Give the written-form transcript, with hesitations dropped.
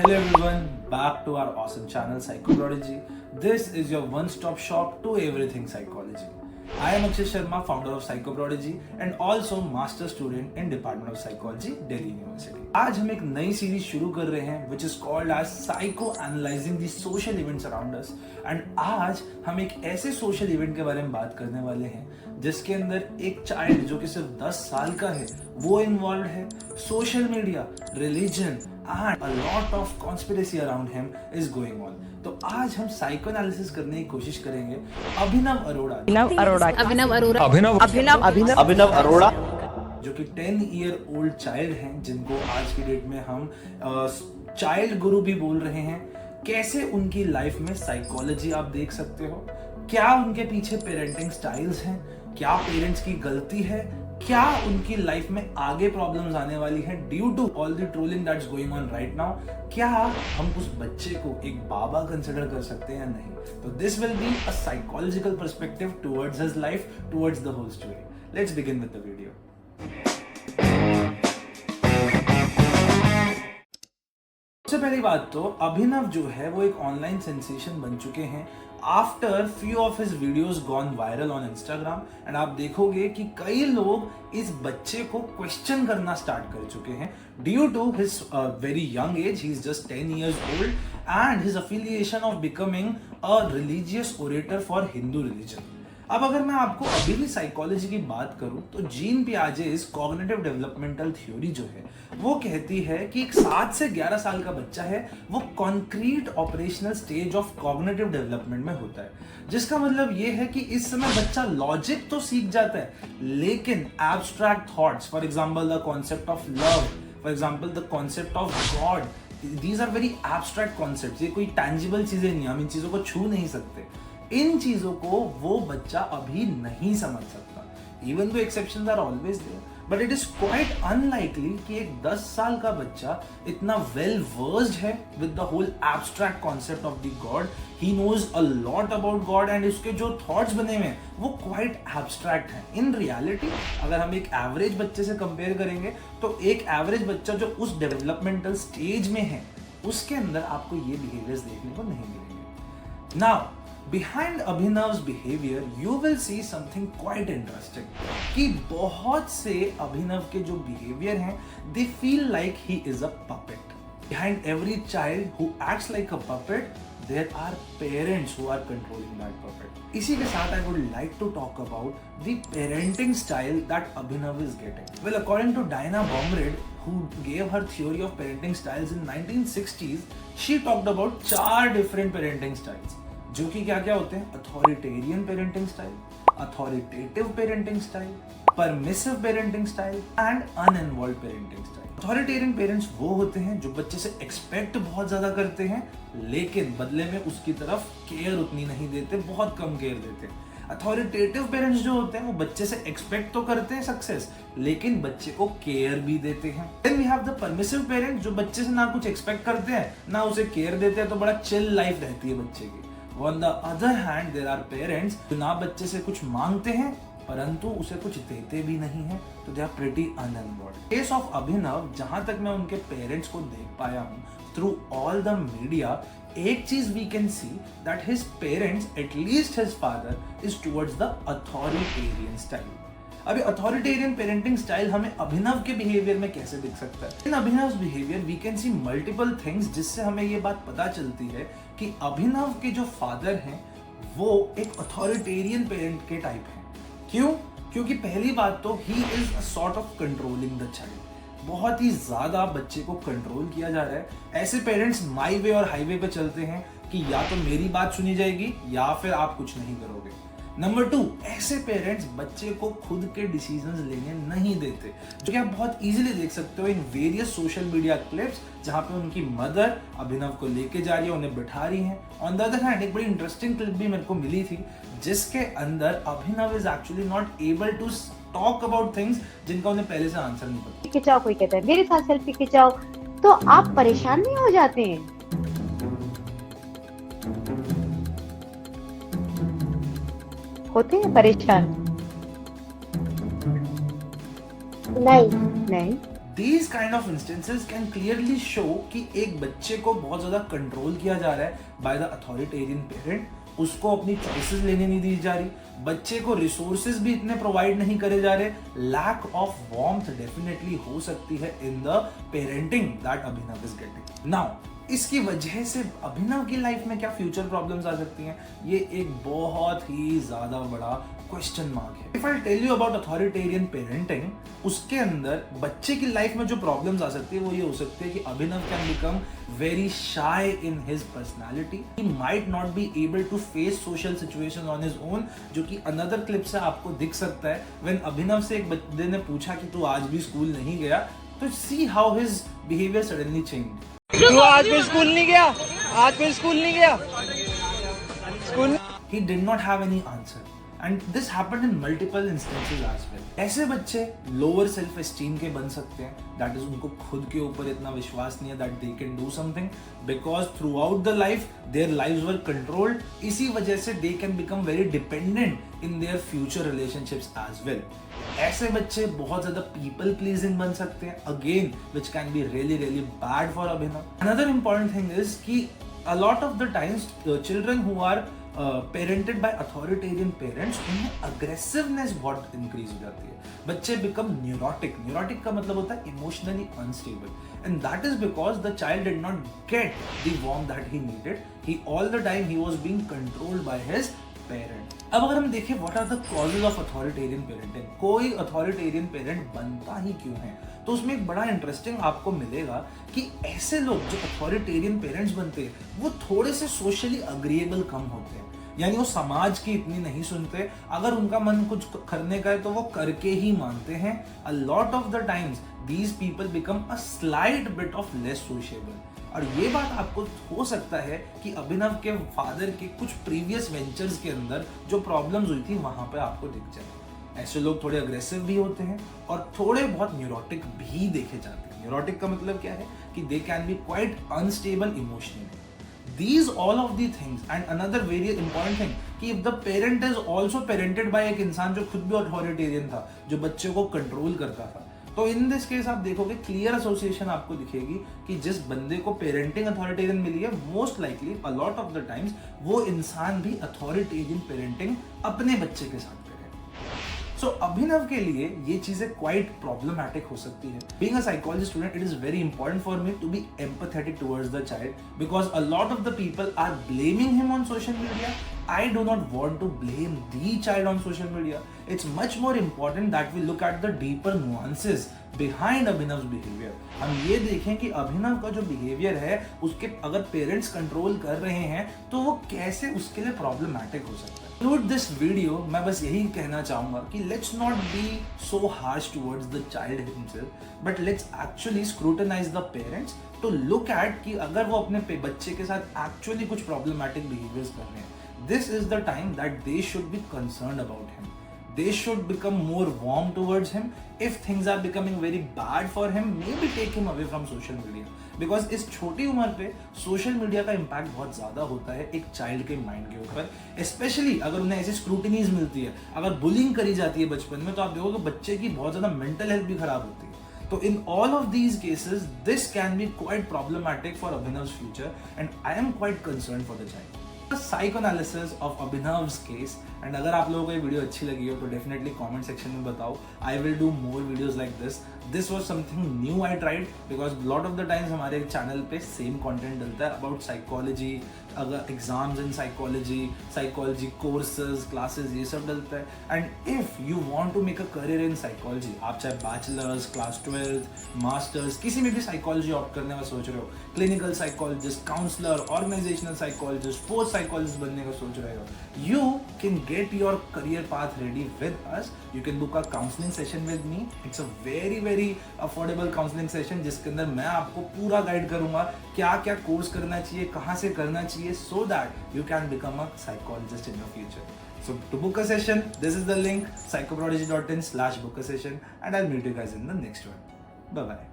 Hello everyone, back to our awesome channel Psychoprodigy. This is your one-stop shop to everything psychology. I am Akshay Sharma, founder of Psychoprodigy and also master student in Department of Psychology, Delhi University. आज हम एक नई series शुरू कर रहे हैं which is called as Psycho Analyzing the Social Events Around Us. And आज हम एक ऐसे सोशल इवेंट के बारे में बात करने वाले हैं जिसके अंदर एक चाइल्ड जो कि सिर्फ 10 साल का है वो इन्वॉल्व है. Social media, religion and a lot of conspiracy around him is going on. तो आज हम साइको एनालिसिस करने की कोशिश करेंगे अभिनव अरोड़ा जो कि 10 ईयर ओल्ड चाइल्ड हैं जिनको आज की डेट में हम चाइल्ड गुरु भी बोल रहे हैं. कैसे उनकी लाइफ में साइकोलॉजी आप देख सकते हो, क्या उनके पीछे पेरेंटिंग स्टाइल्स हैं, क्या पेरेंट्स की गलती है, क्या उनकी लाइफ में आगे प्रॉब्लम्स आने वाली है due to all the trolling that's going on right now. क्या हम उस बच्चे को एक बाबा कंसिडर कर सकते हैं या नहीं. तो this will be a psychological perspective towards his life, towards the whole story. Let's begin with the video. सबसे पहली बात तो अभिनव जो है वो एक ऑनलाइन सेंसेशन बन चुके हैं after few of his videos gone viral on Instagram. And आप देखोगे कि कई लोग इस बच्चे को क्वेश्चन करना स्टार्ट कर चुके हैं due to his very young age. He is just 10 years old and his affiliation of becoming a religious orator for Hindu religion. अब अगर मैं आपको अभी भी साइकोलॉजी की बात करूं तो gene Piaget's cognitive developmental theory जो है वो कहती है कि एक 7 से 11 साल का बच्चा है वो concrete operational stage of cognitive development में होता है. जिसका मतलब ये है कि इस समय बच्चा लॉजिक तो सीख जाता है लेकिन abstract thoughts, for example the concept of love, for example the concept of God, these are very abstract concepts. ये कोई टैंजिबल चीजें नहीं, हम इन चीजों को छू नहीं सकते. इन चीजों को वो बच्चा अभी नहीं समझ सकता. Even though exceptions are always there, but it is quite unlikely कि एक 10 साल का बच्चा इतना वेल वर्स्ड है with the whole abstract concept of the God. He knows a lot about God and उसके जो थॉट्स बने हुए हैं वो क्वाइट एब्स्ट्रैक्ट हैं. इन रियलिटी अगर हम एक एवरेज बच्चे से कंपेयर करेंगे तो एक एवरेज बच्चा जो उस डेवलपमेंटल स्टेज में है उसके अंदर आपको ये बिहेवियर्स देखने को नहीं मिलेंगे. Now Behind Abhinav's behavior, you will see something quite interesting. कि बहुत से अभिनव के जो behavior हैं, they feel like he is a puppet. Behind every child who acts like a puppet, there are parents who are controlling that puppet. इसी के साथ I would like to talk about the parenting style that Abhinav is getting. Well, according to Diana Baumrind, who gave her theory of parenting styles in 1960s, she talked about 4 different parenting styles. जो कि क्या क्या होते हैं: authoritarian parenting style, authoritative parenting style, permissive parenting style and uninvolved parenting style. Authoritarian parents वो होते हैं जो बच्चे से एक्सपेक्ट बहुत ज्यादा करते हैं लेकिन बदले में उसकी तरफ केयर उतनी नहीं देते, बहुत कम केयर देते हैं. अथॉरिटेटिव पेरेंट्स जो होते हैं वो बच्चे से एक्सपेक्ट तो करते हैं सक्सेस लेकिन बच्चे को केयर भी देते हैं. Then we have the permissive parents जो बच्चे से ना कुछ एक्सपेक्ट करते हैं ना उसे केयर देते हैं, तो बड़ा चिल लाइफ रहती है बच्चे की. On the other hand, there are parents जो ना बच्चे से कुछ मांगते हैं परंतु उसे कुछ देते भी नहीं है, तो they are pretty uninvolved. Case of अभिनव, जहां तक मैं उनके पेरेंट्स को देख पाया हूं through all the media, एक चीज we can see that his parents, at least his father, is towards the authoritarian style. अभी अथॉरिटेरियन पेरेंटिंग स्टाइल हमें अभिनव के बिहेवियर में कैसे दिख सकता है? In Abhinav behaviour we can see multiple things जिससे हमें ये बात पता चलती है कि अभिनव के जो फादर हैं वो एक अथॉरिटेरियन पेरेंट के टाइप हैं. क्यों? क्योंकि पहली बात तो he is a sort of controlling the child. बहुत ही ज्यादा बच्चे को कंट्रोल किया जा रहा है. ऐसे पेरेंट्स माई वे और हाईवे पे चलते हैं कि या तो मेरी बात सुनी जाएगी या फिर आप कुछ नहीं करोगे. नंबर 2, ऐसे पेरेंट्स बच्चे को खुद के डिसीजंस लेने नहीं देते, जो कि आप बहुत इजीली देख सकते हो in various social media clips जहां पे उनकी मदर अभिनव को लेके जा रही है, उन्हें बिठा रही है. ऑन द अदर हैंड एक बड़ी इंटरेस्टिंग क्लिप भी मेरे को मिली थी जिसके अंदर Abhinav is actually not able to talk about things जिनका उन्हें पहले से आंसर नहीं पता. खिंचाओ, कोई कहता है मेरे साथ सेल्फी खिंचाओ, तो आप परेशान नहीं हो जाते हैं? होते हैं परेशान? नहीं. These kind of instances can clearly show कि एक बच्चे को बहुत ज़्यादा कंट्रोल किया जा रहा है by the authoritarian parent, उसको अपनी चॉइसेस लेने नहीं दी जा रही, बच्चे को रिसोर्सेज भी इतने प्रोवाइड नहीं करे जा रहे, लैक ऑफ वार्मथ डेफिनेटली हो सकती है in the parenting that Abhinav is getting. Now इसकी वजह से अभिनव की लाइफ में क्या फ्यूचर प्रॉब्लम्स आ सकती हैं, ये एक बहुत ही ज्यादा बड़ा क्वेश्चन मार्क है। If I tell you about authoritarian parenting, उसके अंदर बच्चे की लाइफ में जो प्रॉब्लम्स आ सकती है वो ये हो सकती है कि Abhinav can become very shy in his personality, he might not be able to face social situation on his own, जो कि अनदर क्लिप से आपको दिख सकता है। व्हेन अभिनव से एक बंदे ने पूछा कि तू आज भी स्कूल नहीं गया, तो see how his behaviour suddenly changed. तू आज भी स्कूल नहीं गया? आज भी स्कूल नहीं गया? School He did not have any answer. And this happened in multiple instances as well. ऐसे बच्चे lower self esteem के बन सकते हैं, that is उनको खुद के ऊपर इतना विश्वास नहीं है that they can do something, because throughout the life their lives were controlled. इसी वजह से they can become very dependent in their future relationships as well. ऐसे बच्चे बहुत ज्यादा people pleasing बन सकते हैं, again which can be really really bad for Abhinav. Another important thing is कि a lot of the times children who are parented by authoritarian parents, उनमें aggressiveness बहुत इंक्रीज हो जाती है, बच्चे बिकम न्यूरोटिक का मतलब होता है emotionally unstable, and that is because the child did not get the warmth that he needed, he all the time he was being controlled by his parent. अब अगर हम देखें what are the causes of authoritarian parenting, कोई authoritarian parent बनता ही क्यों है, तो उसमें एक बड़ा इंटरेस्टिंग आपको मिलेगा कि ऐसे लोग जो अथॉरिटेरियन पेरेंट्स बनते हैं वो थोड़े से सोशली अग्रीएबल कम होते हैं, यानी वो समाज की इतनी नहीं सुनते, अगर उनका मन कुछ करने का है तो वो करके ही मानते हैं। अ lot of the times these people become a slight bit of less sociable, और ये बात आपको हो सकता है कि अभिनव के फादर के कुछ प्रीवियस वेंचर्स के अंदर जो प्रॉब्लम्स हुई थी वहां पे आपको दिख जाए। ऐसे लोग थोड़े अग्रेसिव भी होते हैं और थोड़े बहुत न्यूरोटिक भी देखे जाते हैं। न्यूरोटिक का मतलब क्या है कि they can be quite unstable emotionally. These all of the things, and another very important thing कि if the parent is also parented by एक इंसान जो खुद भी अथॉरिटेरियन था, जो बच्चे को कंट्रोल करता था, तो इन दिस केस आप देखोगे क्लियर एसोसिएशन आपको दिखेगी कि जिस बंदे को पेरेंटिंग अथॉरिटेरियन मिली है, most likely a lot of the times वो इंसान भी अथॉरिटेरियन पेरेंटिंग अपने बच्चे के साथ करेगा। सो अभिनव के लिए ये चीजें क्वाइट प्रॉब्लमैटिक हो सकती है। Being a psychology student, it is very important for me to be empathetic towards the child, because a lot of the people are blaming him on social media. I do not want to blame the child on social media. It's much more important that we look at the deeper nuances behind Abhinav's behavior. हम ये देखें कि अभिनव का जो behaviour है उसके अगर parents control कर रहे हैं तो वो कैसे उसके लिए प्रॉब्लमैटिक हो सकता है। Conclude this video, मैं बस यही कहना चाहूंगा कि let's not be so harsh towards the child himself, but let's actually scrutinize the parents to look at कि अगर वो अपने बच्चे के साथ actually कुछ problematic behaviors कर रहे हैं, this is the time that they should be concerned about him. They should become more warm towards him. If things are becoming very bad for him, maybe take him away from social media. Because इस छोटी उम्र पे social media का impact बहुत ज्यादा होता है एक चाइल्ड के माइंड के ऊपर, स्पेशली अगर उन्हें ऐसी स्क्रूटिनीज मिलती है, अगर बुलिंग करी जाती है बचपन में, तो आप देखोगे बच्चे की बहुत ज्यादा मेंटल हेल्थ भी खराब होती है। तो in all of these cases, this can be quite problematic for Abhinav's future, and I am quite concerned for the child. Psychoanalysis of Abhinav's case, and अगर आप लोगों को ये वीडियो अच्छी लगी हो तो डेफिनेटली कमेंट सेक्शन में बताओ। I will do more videos like this. This was something new I tried, because lot of the times हमारे चैनल पे सेम कंटेंट डलता है अबाउट साइकोलॉजी, अगर exams in psychology courses classes ये सब डलता है। And if you want to make a career in psychology, आप चाहे बैचलर्स, क्लास 12, मास्टर्स, किसी में भी साइकोलॉजी ऑप्ट करने का सोच रहे हो, clinical psychologist, counsellor, organisational psychologist, sports psychologist बनने का सोच रहे हो, you can get your career path ready with us. You can book a counselling session with me. It's a very very affordable counselling session जिसके अंदर मैं आपको पूरा गाइड करूंगा क्या क्या कोर्स करना चाहिए, कहाँ से करना चाहिए, so that you can become a psychologist in your future. So to book a session, this is the link psychoprodigy.in/book a session, and I'll meet you guys in the next one. Bye bye.